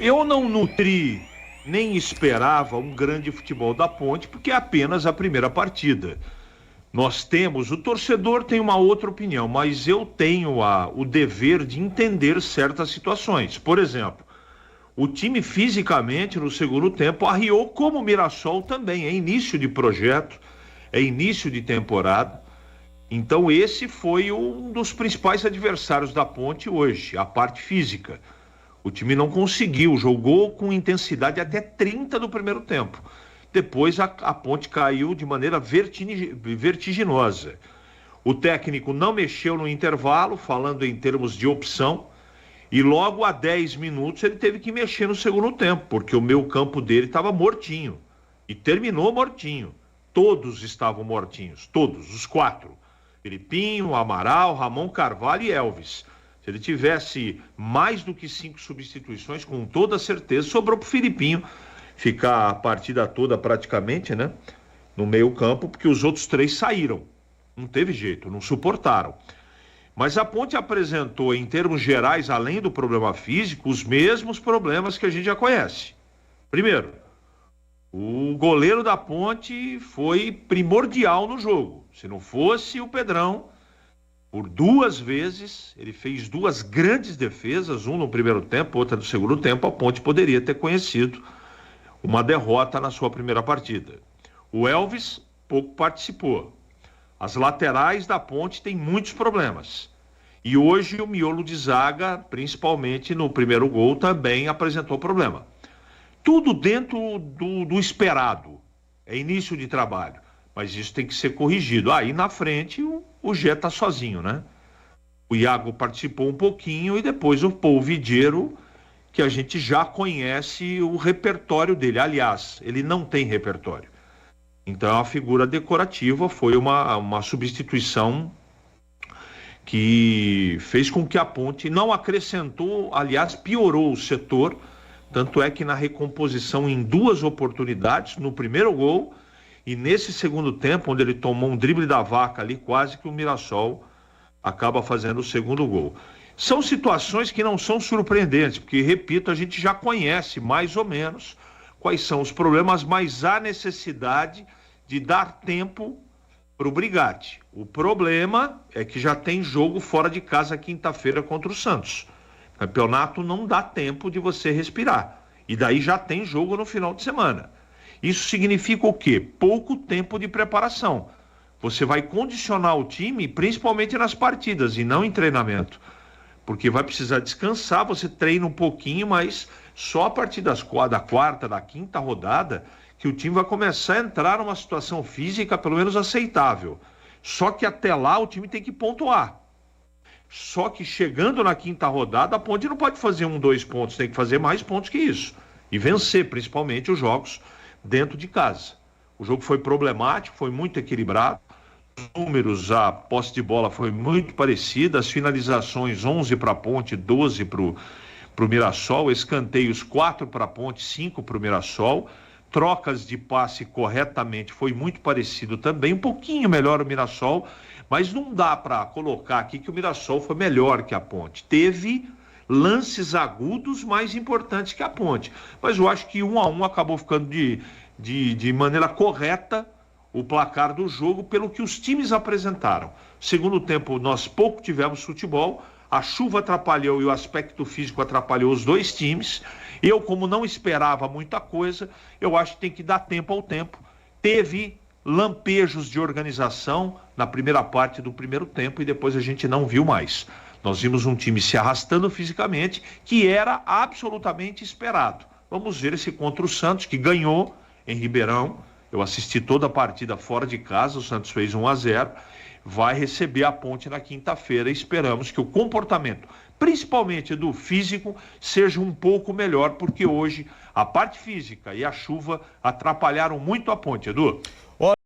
Eu não nutri nem esperava um grande futebol da Ponte, porque é apenas a primeira partida. O torcedor tem uma outra opinião, mas eu tenho o dever de entender certas situações. Por exemplo, o time fisicamente no segundo tempo arriou, como o Mirassol também. É início de projeto, é início de temporada. Então esse foi um dos principais adversários da Ponte hoje, a parte física. O time não conseguiu, jogou com intensidade até 30 do primeiro tempo. Depois a Ponte caiu de maneira vertiginosa. O técnico não mexeu no intervalo, falando em termos de opção, e logo a 10 minutos ele teve que mexer no segundo tempo, porque o meio campo dele estava mortinho. E terminou mortinho. Todos estavam mortinhos, todos, os 4. Felipinho, Amaral, Ramon Carvalho e Elvis. Se ele tivesse mais do que 5 substituições, com toda certeza, sobrou pro Felipinho ficar a partida toda praticamente, né? No meio campo, porque os outros 3 saíram. Não teve jeito, não suportaram. Mas a Ponte apresentou, em termos gerais, além do problema físico, os mesmos problemas que a gente já conhece. Primeiro, o goleiro da Ponte foi primordial no jogo. Se não fosse o Pedrão, por 2 vezes, ele fez 2 grandes defesas, um no primeiro tempo, outra no segundo tempo, a Ponte poderia ter conhecido uma derrota na sua primeira partida. O Elvis pouco participou. As laterais da Ponte têm muitos problemas. E hoje o miolo de zaga, principalmente no primeiro gol, também apresentou problema. Tudo dentro do esperado. É início de trabalho. Mas isso tem que ser corrigido. Aí na frente o Gé tá sozinho, né? O Iago participou um pouquinho e depois o Paul Vidiero, que a gente já conhece o repertório dele. Aliás, ele não tem repertório. Então a figura decorativa foi uma substituição que fez com que a Ponte não acrescentou, aliás, piorou o setor. Tanto é que na recomposição, em 2 oportunidades, no primeiro gol e nesse segundo tempo, onde ele tomou um drible da vaca ali, quase que o Mirassol acaba fazendo o segundo gol. São situações que não são surpreendentes, porque, repito, a gente já conhece mais ou menos quais são os problemas, mas há necessidade de dar tempo para o Brigatti. O problema é que já tem jogo fora de casa quinta-feira contra o Santos. O campeonato não dá tempo de você respirar. E daí já tem jogo no final de semana. Isso significa o quê? Pouco tempo de preparação. Você vai condicionar o time, principalmente nas partidas e não em treinamento. Porque vai precisar descansar, você treina um pouquinho, mas só a partir da 4ª, da 5ª rodada, que o time vai começar a entrar numa situação física pelo menos aceitável. Só que até lá o time tem que pontuar. Só que chegando na 5ª rodada, a Ponte não pode fazer 1, 2 pontos, tem que fazer mais pontos que isso. E vencer, principalmente, os jogos dentro de casa. O jogo foi problemático, foi muito equilibrado. Os números, a posse de bola foi muito parecida, as finalizações 11 para a Ponte, 12 para o Mirassol, escanteios 4 para a Ponte, 5 para o Mirassol, trocas de passe corretamente foi muito parecido também, um pouquinho melhor o Mirassol, mas não dá para colocar aqui que o Mirassol foi melhor que a Ponte. Teve lances agudos mais importantes que a Ponte, mas eu acho que 1-1 acabou ficando de maneira correta o placar do jogo pelo que os times apresentaram. Segundo tempo nós pouco tivemos futebol, a chuva atrapalhou e o aspecto físico atrapalhou os 2 times. Eu, como não esperava muita coisa, eu acho que tem que dar tempo ao tempo. Teve lampejos de organização na primeira parte do primeiro tempo e depois a gente não viu mais. Nós vimos um time se arrastando fisicamente, que era absolutamente esperado. Vamos ver esse contra o Santos, que ganhou em Ribeirão. Eu assisti toda a partida fora de casa, o Santos fez 1-0. Vai receber a Ponte na quinta-feira. Esperamos que o comportamento, principalmente do físico, seja um pouco melhor, porque hoje a parte física e a chuva atrapalharam muito a Ponte, Edu.